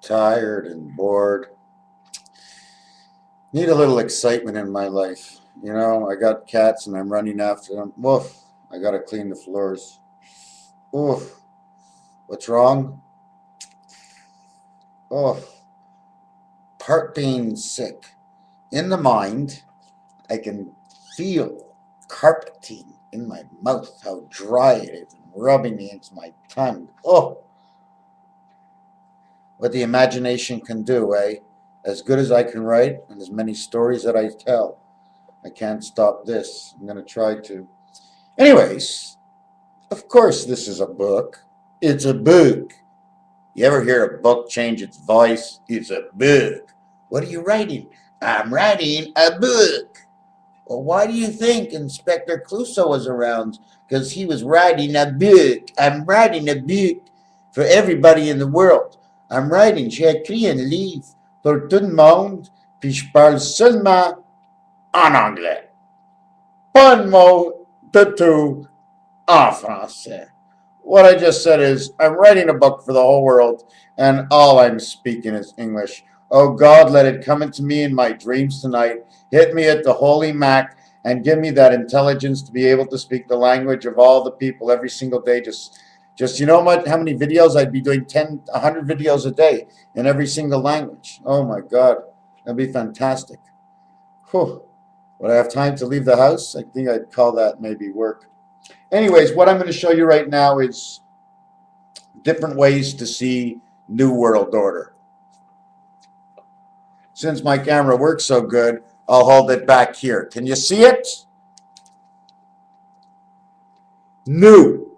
tired and bored. Need a little excitement in my life. You know, I got cats and I'm running after them. Woof. I gotta clean the floors. Oof. What's wrong? Oh, part being sick. In the mind, I can feel carpeting in my mouth, how dry it is, and rubbing against my tongue. Oh, what the imagination can do, eh? As good as I can write and as many stories that I tell, I can't stop this. I'm going to try to. Anyways, of course, this is a book. It's a book. You ever hear a book change its voice? It's a book. What are you writing? I'm writing a book. Well, why do you think Inspector Clouseau was around? Because he was writing a book. I'm writing a book for everybody in the world. I'm writing, j'ai écrit un livre pour tout le monde, puis je parle seulement en anglais. Pas un mot de tout en français. What I just said is, I'm writing a book for the whole world, and all I'm speaking is English. Oh God, let it come into me in my dreams tonight. Hit me at the holy Mac and give me that intelligence to be able to speak the language of all the people every single day. Just you know what? How many videos I'd be doing? 10, 100 videos a day in every single language. Oh my God, that'd be fantastic. Whew. Would I have time to leave the house? I think I'd call that maybe work. Anyways, what I'm going to show you right now is different ways to see New World Order. Since my camera works so good, I'll hold it back here. Can you see it? New.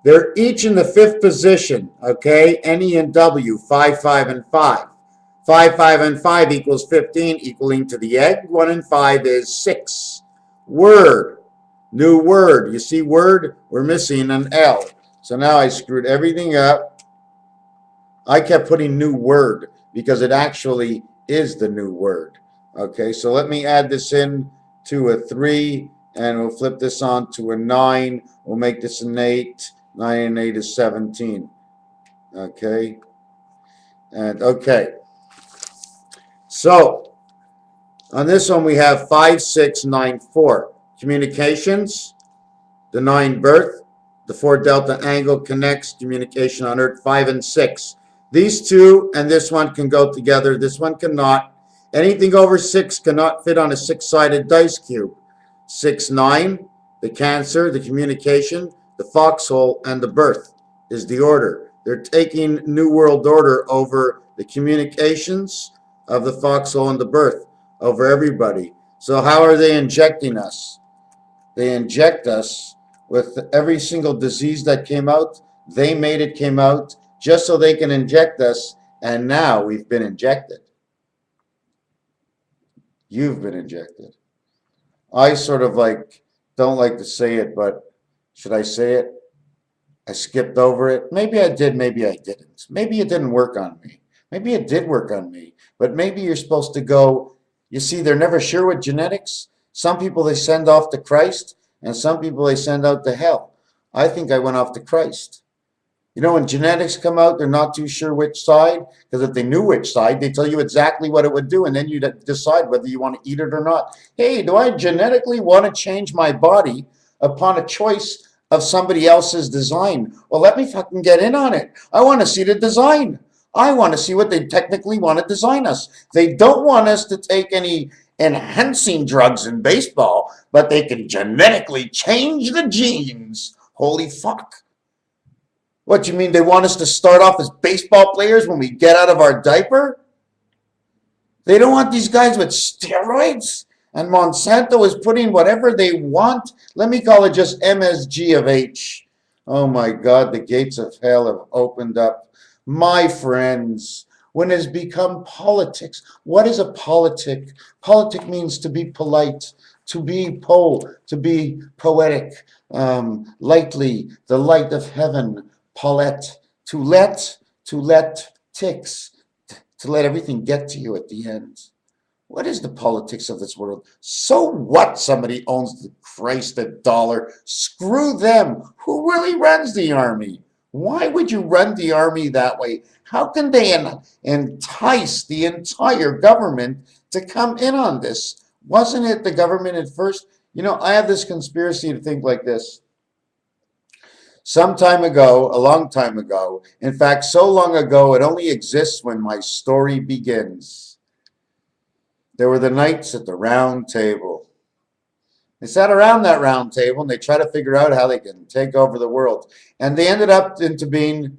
They're each in the fifth position, okay? N, E, and W, 5, 5, and 5. 5, 5, and 5 equals 15, equaling to the egg. 1 and 5 is 6. Word. New word. You see word? We're missing an L. So now I screwed everything up. I kept putting new word because it actually is the new word. Okay, so let me add this in to a 3, and we'll flip this on to a 9. We'll make this an 8. 9 and 8 is 17. Okay, and okay. So on this one we have 5, 6, 9, 4. Communications, the 9 birth, the 4 delta angle connects communication on Earth, 5 and 6. These two and this one can go together. This one cannot. Anything over 6 cannot fit on a 6-sided dice cube. 6, 9, the Cancer, the communication, the foxhole, and the birth is the order. They're taking New World Order over the communications of the foxhole and the birth over everybody. So how are they injecting us? They inject us with every single disease that came out. They made it came out just so they can inject us, and now we've been injected. You've been injected. I sort of don't like to say it, but should I say it? I skipped over it. Maybe I did, maybe I didn't. Maybe it didn't work on me. Maybe it did work on me. But maybe you're supposed to go, you see, they're never sure with genetics. Some people they send off to Christ, and some people they send out to hell. I think I went off to Christ. You know, when genetics come out, they're not too sure which side, because if they knew which side, they tell you exactly what it would do, and then you decide whether you want to eat it or not. Hey, do I genetically want to change my body upon a choice of somebody else's design? Well, let me fucking get in on it. I want to see the design. I want to see what they technically want to design us. They don't want us to take any enhancing drugs in baseball, but they can genetically change the genes. Holy fuck. What, you mean they want us to start off as baseball players when we get out of our diaper? They don't want these guys with steroids? And Monsanto is putting whatever they want. Let me call it just MSG of H. Oh my God, the gates of hell have opened up. My friends, when it has become politics, what is a politic? Politic means to be polite, to be poetic, lightly, the light of heaven, Paulette, to let ticks, to let everything get to you at the end. What is the politics of this world? So what? Somebody owns the Christ $1. Screw them. Who really runs the army? Why would you run the army that way? How can they entice the entire government to come in on this? Wasn't it the government at first? You know, I have this conspiracy to think like this. Some time ago, a long time ago, in fact, so long ago, it only exists when my story begins. There were the knights at the round table. They sat around that round table and they tried to figure out how they can take over the world. And they ended up into being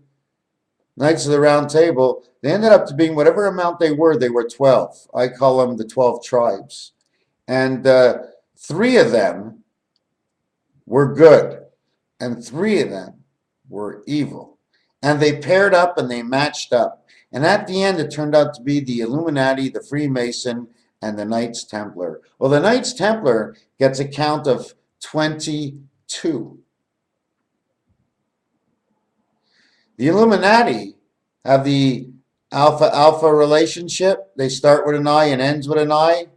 Knights of the Round Table. They ended up to being whatever amount they were 12. I call them the 12 tribes. And 3 of them were good. And 3 of them were evil. And they paired up and they matched up. And at the end, it turned out to be the Illuminati, the Freemason, and the Knights Templar. Well, the Knights Templar gets a count of 22. The Illuminati have the alpha-alpha relationship. They start with an I and ends with an I.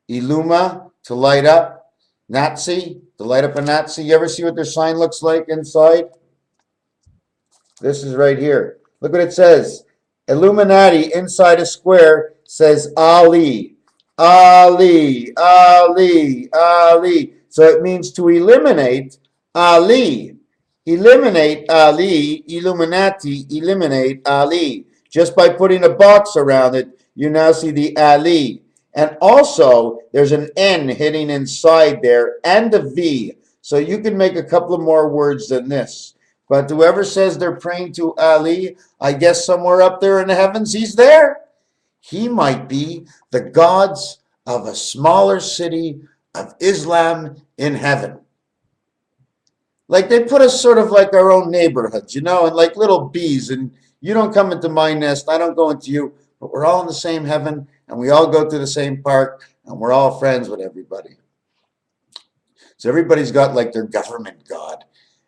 Illuma, to light up. Nazi, to light up a Nazi. You ever see what their sign looks like inside? This is right here. Look what it says. Illuminati, inside a square, says Ali. Ali, Ali, Ali. So it means to eliminate Ali. Eliminate Ali, Illuminati, eliminate Ali. Just by putting a box around it, you now see the Ali. And also, there's an N hitting inside there and a V. So you can make a couple of more words than this. But whoever says they're praying to Ali, I guess somewhere up there in the heavens, he's there. He might be the gods of a smaller city of Islam in heaven. Like they put us sort of like our own neighborhoods, you know, and like little bees. And you don't come into my nest, I don't go into you, but we're all in the same heaven and we all go to the same park and we're all friends with everybody. So everybody's got like their government god.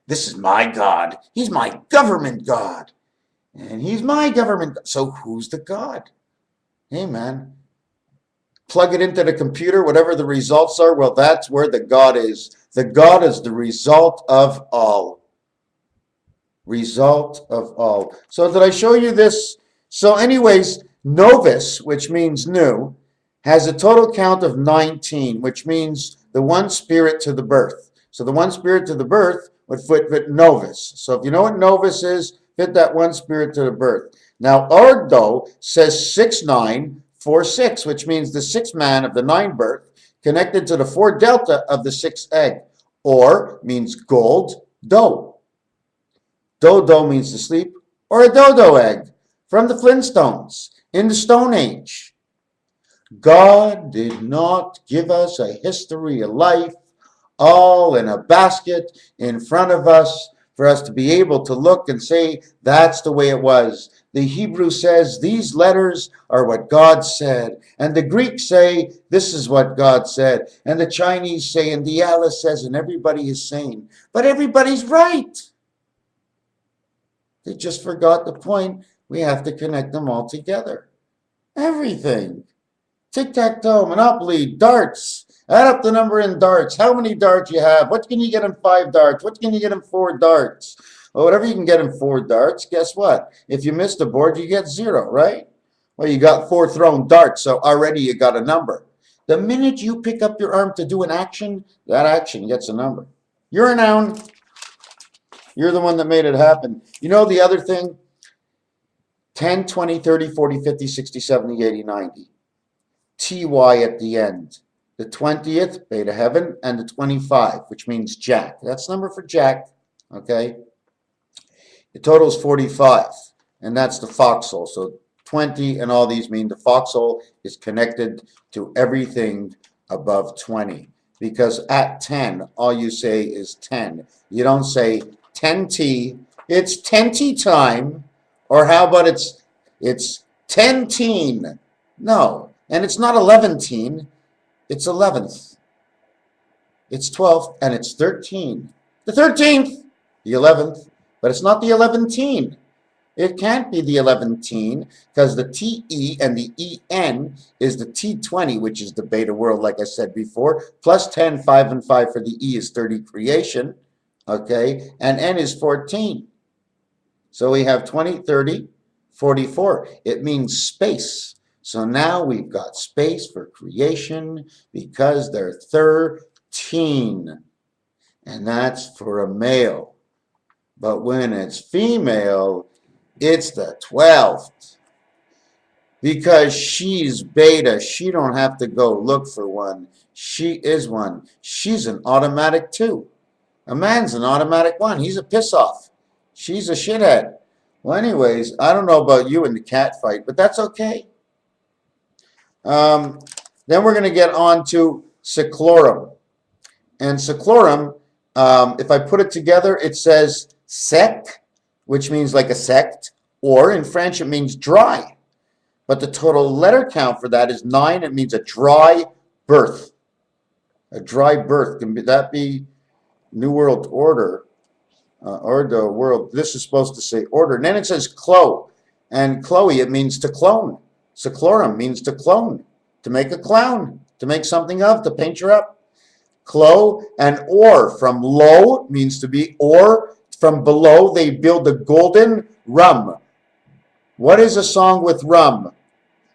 This is my God. He's my government God. And he's my government God. So who's the God? Hey, man. Plug it into the computer, whatever the results are, well, that's where the God is. The God is the result of all. Result of all. So did I show you this? So anyways, Novus, which means new, has a total count of 19, which means the one spirit to the birth. So the one spirit to the birth would fit Novus. So if you know what Novus is, fit that one spirit to the birth. Now, Ordo says 6946, which means the 6th man of the 9 birth connected to the 4 delta of the 6th egg. Or means gold dough. Dodo means to sleep, or a dodo egg from the Flintstones in the Stone Age. God did not give us a history of life all in a basket in front of us for us to be able to look and say, that's the way it was. The Hebrew says, these letters are what God said. And the Greeks say, this is what God said. And the Chinese say, and the Allah says, and everybody is saying. But everybody's right. They just forgot the point. We have to connect them all together. Everything. Tic-tac-toe, Monopoly, darts. Add up the number in darts. How many darts you have? What can you get in 5 darts? What can you get in 4 darts? Well, whatever you can get in 4 darts, guess what? If you miss the board, you get 0, right? Well, you got 4 thrown darts, so already you got a number. The minute you pick up your arm to do an action, that action gets a number. You're a noun. You're the one that made it happen. You know the other thing? 10, 20, 30, 40, 50, 60, 70, 80, 90. TY at the end. The 20th, Beta Heaven, and the 25, which means Jack. That's the number for Jack, okay? The total is 45, and that's the foxhole. So 20 and all these mean the foxhole is connected to everything above 20. Because at 10, all you say is 10. You don't say 10T, it's 10T time, or how about it's 10-teen. No, and it's not 11-teen. It's 11th, it's 12th, and it's 13. The 13th, the 11th, but it's not the 11-teen. It can't be the 11-teen because the TE and the EN is the T20, which is the beta world, like I said before, plus 10, 5, and 5 for the E is 30 creation, okay, and N is 14. So we have 20, 30, 44. It means space. So now we've got space for creation because they're 13. And that's for a male. But when it's female, it's the 12th. Because she's beta, she don't have to go look for one. She is one. She's an automatic 2. A man's an automatic 1. He's a piss-off. She's a shithead. Well, anyways, I don't know about you in the cat fight, but that's okay. Then we're going to get on to Seclorum. And Seclorum, if I put it together, it says sect, which means like a sect, or in French it means dry. But the total letter count for that is 9. It means a dry birth. A dry birth. Can that be New World Order? Or the world. This is supposed to say order. And then it says Chloe. And Chloe, it means to clone. Seclorum means to clone. To make a clown. To make something of. To paint her up. Chloe and or. From low means to be or. From below they build a golden rum. What is a song with rum?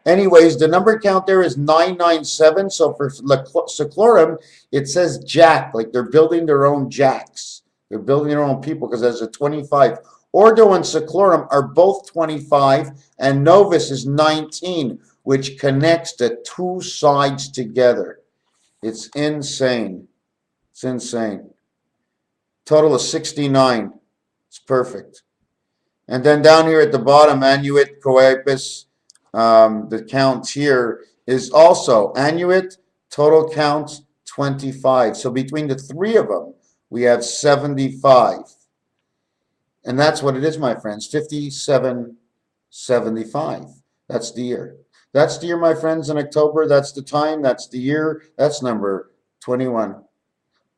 Anyways, the number count there is 997. So for Seclorum, it says jack, like they're building their own jacks. They're building their own people because there's a 25. Ordo and Seclorum are both 25, and Novus is 19, which connects the two sides together. It's insane. It's insane. Total of 69. It's perfect. And then down here at the bottom, Annuit, Coepus, the count here is also Annuit, total count 25. So between the three of them, we have 75. And that's what it is, my friends, 5775. That's the year. That's the year, my friends, in October. That's the time. That's the year. That's number 21.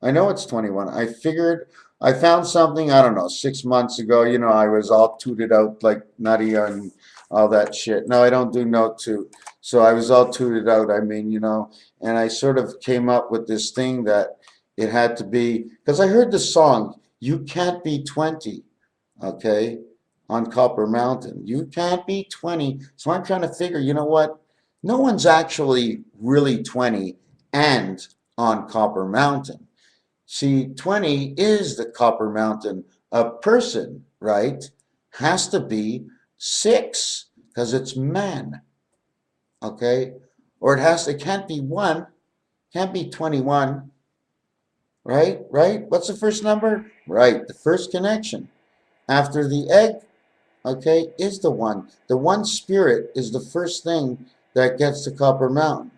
I know it's 21. I figured... I found something, I don't know, 6 months ago. You know, I was all tooted out like nutty and all that shit. No, I don't do note toot. So I was all tooted out, I mean, you know. And I sort of came up with this thing that it had to be, because I heard the song, You Can't Be 20, okay, on Copper Mountain. You can't be 20. So I'm trying to figure, you know what? No one's actually really 20 and on Copper Mountain. See, 20 is the Copper Mountain. A person, right, has to be 6 because it's man, okay? Or it can't be 1, can't be 21, right? What's the first number? Right, the first connection after the egg, okay, is the 1. The 1 spirit is the first thing that gets to Copper Mountain.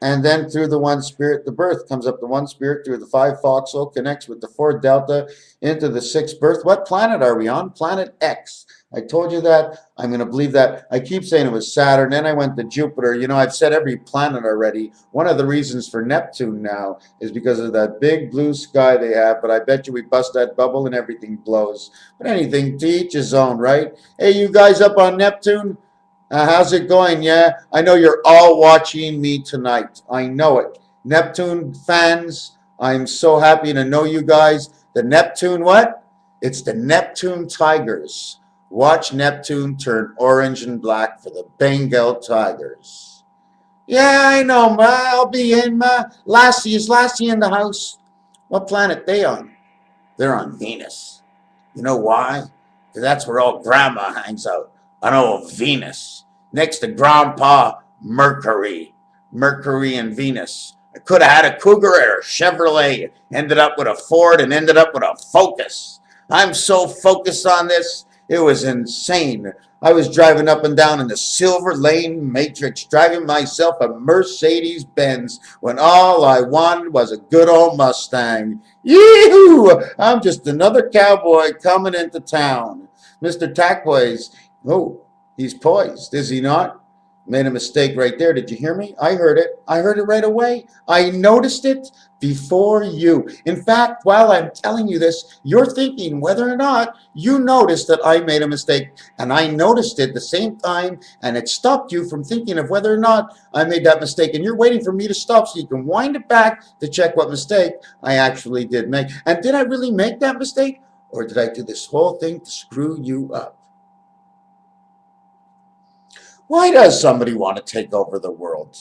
And then through the 1 spirit, the birth comes up the 1 spirit through the 5 foxhole, connects with the 4 delta into the 6 birth. What planet are we on? Planet X. I told you that. I'm going to believe that. I keep saying it was Saturn. Then I went to Jupiter. You know, I've said every planet already. One of the reasons for Neptune now is because of that big blue sky they have. But I bet you we bust that bubble and everything blows. But anything to each his own, right? Hey, you guys up on Neptune? How's it going? Yeah, I know you're all watching me tonight. I know it. Neptune fans, I'm so happy to know you guys. The Neptune what? It's the Neptune Tigers. Watch Neptune turn orange and black for the Bengal Tigers. Yeah, I know, ma. I'll be in, ma. Lassie in the house. What planet they on? They're on Venus. You know why? Because that's where all grandma hangs out. On old Venus. Next to Grandpa Mercury. Mercury and Venus. I could have had a Cougar or a Chevrolet. Ended up with a Ford and ended up with a Focus. I'm so focused on this. It was insane. I was driving up and down in the Silver Lane Matrix, driving myself a Mercedes-Benz when all I wanted was a good old Mustang. Yee-hoo! I'm just another cowboy coming into town. MrTacpans, oh, he's poised, is he not? Made a mistake right there. Did you hear me? I heard it. I heard it right away. I noticed it before you. In fact, while I'm telling you this, you're thinking whether or not you noticed that I made a mistake. And I noticed it the same time, and it stopped you from thinking of whether or not I made that mistake. And you're waiting for me to stop so you can wind it back to check what mistake I actually did make. And did I really make that mistake? Or did I do this whole thing to screw you up? Why does somebody want to take over the world?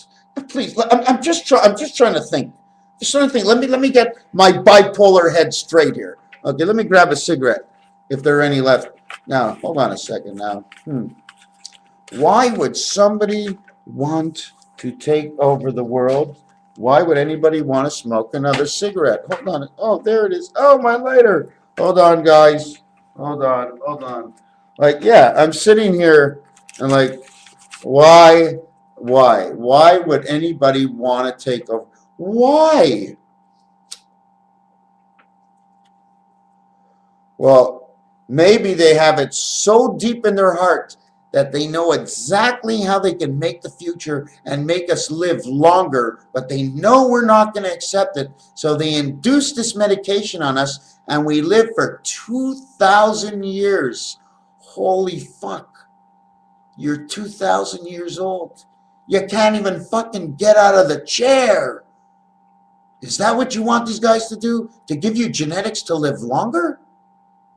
Please, I'm just trying to think. Just trying to think. Let me get my bipolar head straight here. Okay, let me grab a cigarette, if there are any left. Now, hold on a second. Now, why would somebody want to take over the world? Why would anybody want to smoke another cigarette? Hold on. Oh, there it is. Oh, my lighter. Hold on, guys. Hold on. Like, yeah, I'm sitting here and like, why? Why would anybody want to take over? Why? Well, maybe they have it so deep in their heart that they know exactly how they can make the future and make us live longer, but they know we're not going to accept it. So they induce this medication on us and we live for 2,000 years. Holy fuck. You're 2,000 years old. You can't even fucking get out of the chair. Is that what you want these guys to do? To give you genetics to live longer?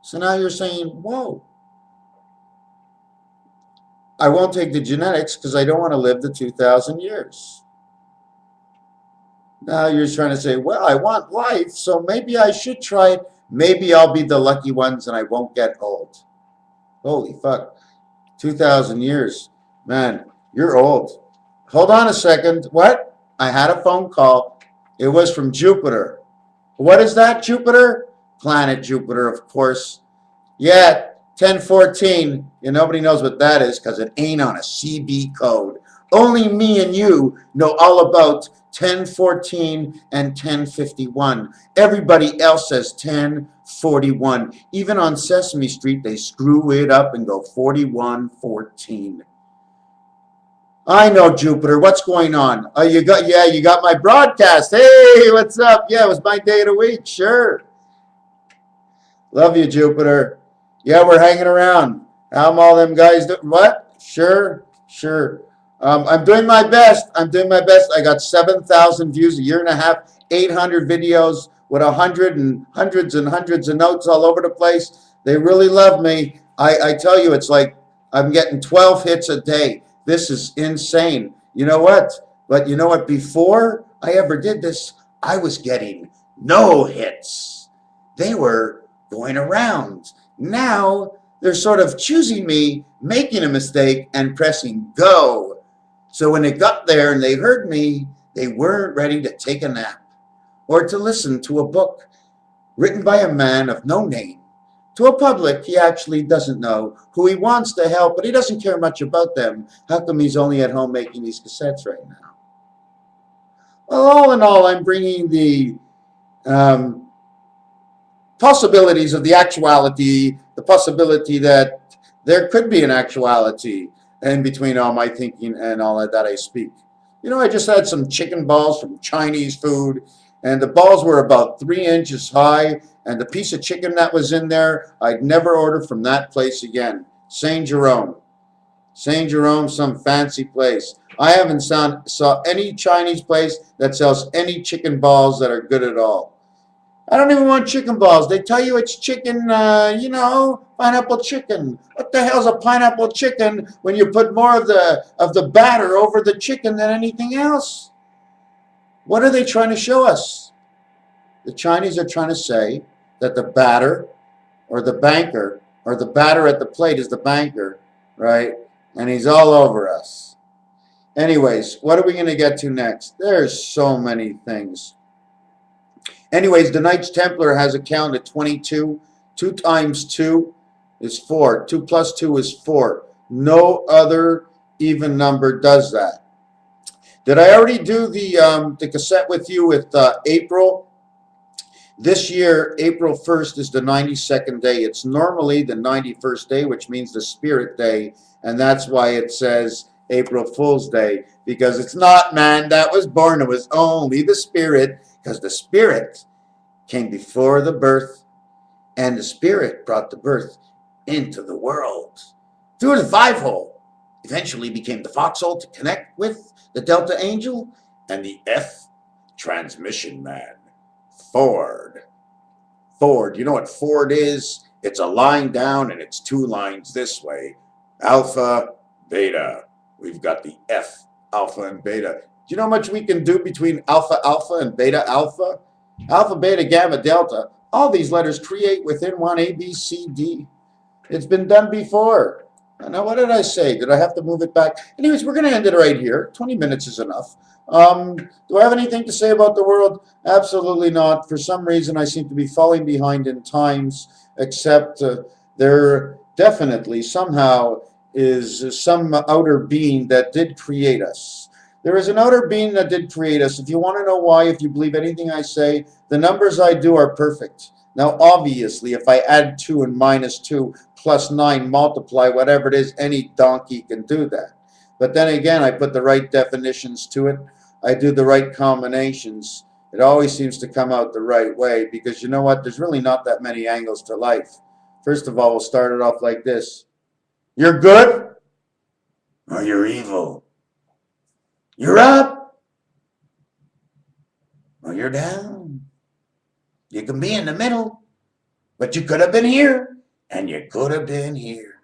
So now you're saying, whoa, I won't take the genetics because I don't want to live the 2,000 years. Now you're trying to say, well, I want life, so maybe I should try it. Maybe I'll be the lucky ones and I won't get old. Holy fuck. 2,000 years. Man, you're old. Hold on a second. What? I had a phone call. It was from Jupiter. What is that, Jupiter? Planet Jupiter, of course. Yeah, 1014. Nobody knows what that is because it ain't on a CB code. Only me and you know all about 1014 and 1051. Everybody else says 1041. Even on Sesame Street, they screw it up and go 4114. I know, Jupiter. What's going on? Oh, you got my broadcast. Hey, what's up? Yeah, it was my day of the week. Sure. Love you, Jupiter. Yeah, we're hanging around. How all them guys do? What? Sure. I'm doing my best. I got 7,000 views a year and a half, 800 videos with hundreds and hundreds of notes all over the place. They really love me. I tell you, it's like I'm getting 12 hits a day. This is insane. You know what? But you know what? Before I ever did this, I was getting no hits. They were going around. Now they're sort of choosing me, making a mistake, and pressing go. So when they got there and they heard me, they weren't ready to take a nap or to listen to a book written by a man of no name to a public he actually doesn't know, who he wants to help, but he doesn't care much about them. How come he's only at home making these cassettes right now? Well, all in all, I'm bringing the possibilities of the actuality, the possibility that there could be an actuality in between all my thinking and all that I speak. I just had some chicken balls from Chinese food, and the balls were about 3 inches high, and the piece of chicken that was in there, I'd never order from that place again. St. Jerome, some fancy place. I haven't saw any Chinese place that sells any chicken balls that are good at all. I don't even want chicken balls. They tell you it's chicken, pineapple chicken. What the hell's a pineapple chicken when you put more of the batter over the chicken than anything else? What are they trying to show us? The Chinese are trying to say that the batter or the banker or the batter at the plate is the banker, right? And he's all over us. Anyways, what are we going to get to next? There's so many things. Anyways, the Knights Templar has a count of 22. 2 times 2 is 4. 2 plus 2 is 4. No other even number does that. Did I already do the cassette with you with April? This year, April 1st is the 92nd day. It's normally the 91st day, which means the Spirit Day, and that's why it says April Fool's Day, because it's not man that was born. It was only the Spirit, because the Spirit came before the birth, and the Spirit brought the birth into the world through the 5-hole. Eventually became the foxhole to connect with the Delta Angel and the F transmission man, Ford. Ford. You know what Ford is? It's a line down and it's two lines this way. Alpha, beta. We've got the F, alpha and beta. Do you know how much we can do between alpha, alpha and beta, alpha? Alpha, beta, gamma, delta. All these letters create within one A, B, C, D. It's been done before. Now, what did I say? Did I have to move it back? Anyways, we're going to end it right here. 20 minutes is enough. Do I have anything to say about the world? Absolutely not. For some reason, I seem to be falling behind in times, except there definitely somehow is some outer being that did create us. There is an outer being that did create us. If you want to know why, if you believe anything I say, the numbers I do are perfect. Now, obviously, if I add 2 and minus 2 plus 9 multiply whatever it is, any donkey can do that. But then again, I put the right definitions to it. I do the right combinations. It always seems to come out the right way because you know what? There's really not that many angles to life. First of all, we'll start it off like this. You're good or you're evil. You're up or you're down. You can be in the middle, but you could have been here and you could have been here.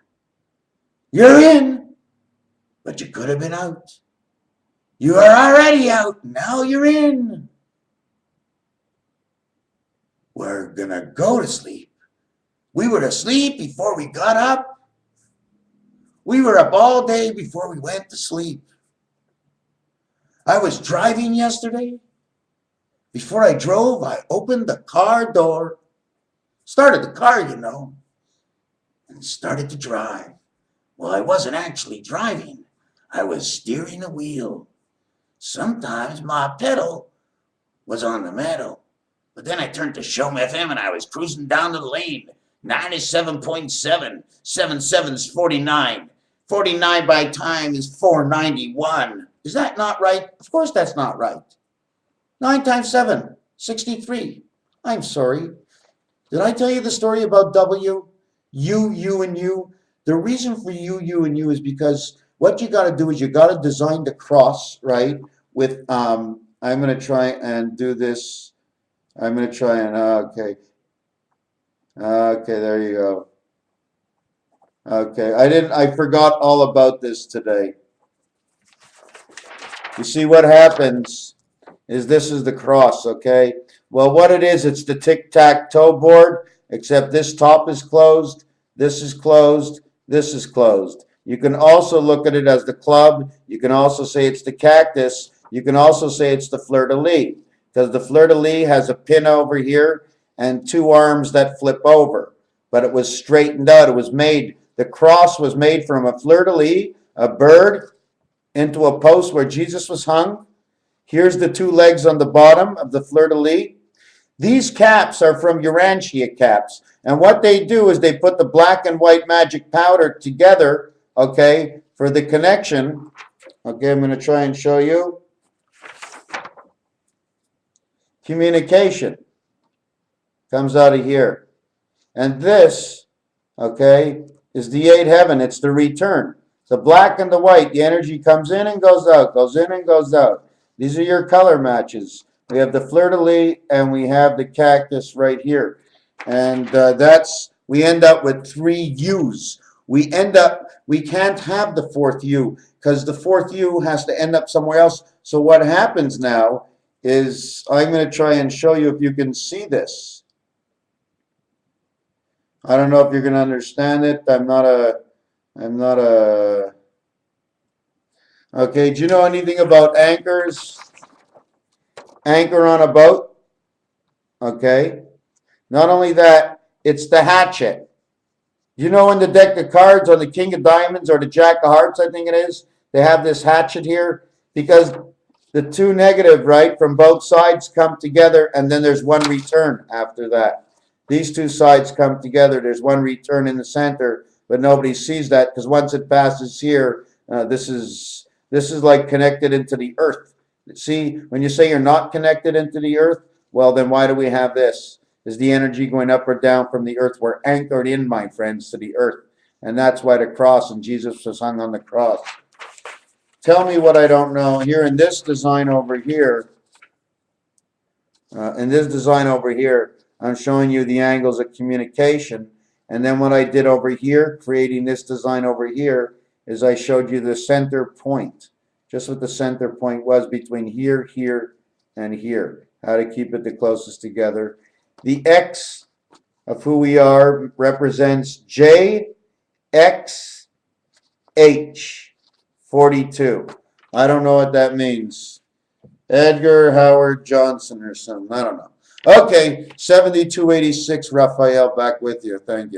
You're in, but you could have been out. You are already out, now you're in. We're gonna go to sleep. We were asleep before we got up. We were up all day before we went to sleep. I was driving yesterday. Before I drove, I opened the car door, started the car, you know, and started to drive. Well, I wasn't actually driving. I was steering the wheel. Sometimes my pedal was on the metal. But then I turned to Show Me FM and I was cruising down the lane. 97.7. 77's 49. 49 by time is 491. Is that not right? Of course that's not right. 9 times 7, 63. I'm sorry. Did I tell you the story about W? You, and you? The reason for you, and you is because what you got to do is you got to design the cross, right? With, I'm going to try and do this. I'm going to try and, okay. Okay, there you go. Okay, I forgot all about this today. You see what happens is this is the cross, okay? Well, what it is, it's the tic-tac-toe board, except this top is closed, this is closed, this is closed. You can also look at it as the club. You can also say it's the cactus. You can also say it's the fleur-de-lis, because the fleur-de-lis has a pin over here and 2 arms that flip over. But it was straightened out. It was made, the cross was made from a fleur-de-lis, a bird, into a post where Jesus was hung. Here's the 2 legs on the bottom of the fleur-de-lis. These caps are from Urantia caps. And what they do is they put the black and white magic powder together, okay, for the connection. Okay, I'm going to try and show you. Communication comes out of here. And this, okay, is the 8th heaven. It's the return. The black and the white, the energy comes in and goes out, goes in and goes out. These are your color matches. We have the fleur-de-lis and we have the cactus right here. And we end up with 3 U's. We can't have the 4th U because the 4th U has to end up somewhere else. So what happens now is I'm going to try and show you if you can see this. I don't know if you're going to understand it. Okay, do you know anything about anchors? Anchor on a boat. Okay. Not only that, it's the hatchet. You know in the deck of cards on the King of Diamonds or the Jack of Hearts, I think it is, they have this hatchet here because the 2 negative, right, from both sides come together and then there's 1 return after that. These 2 sides come together. There's 1 return in the center, but nobody sees that because once it passes here, this is like connected into the earth. See, when you say you're not connected into the earth, well, then why do we have this? Is the energy going up or down from the earth? We're anchored in, my friends, to the earth. And that's why the cross and Jesus was hung on the cross. Tell me what I don't know. Here in this design over here, I'm showing you the angles of communication. And then what I did over here, creating this design over here, is I showed you the center point. Just what the center point was between here, here, and here. How to keep it the closest together. The X of who we are represents JXH 42. I don't know what that means. Edgar Howard Johnson or something. I don't know. Okay, 7286 Raphael back with you. Thank you.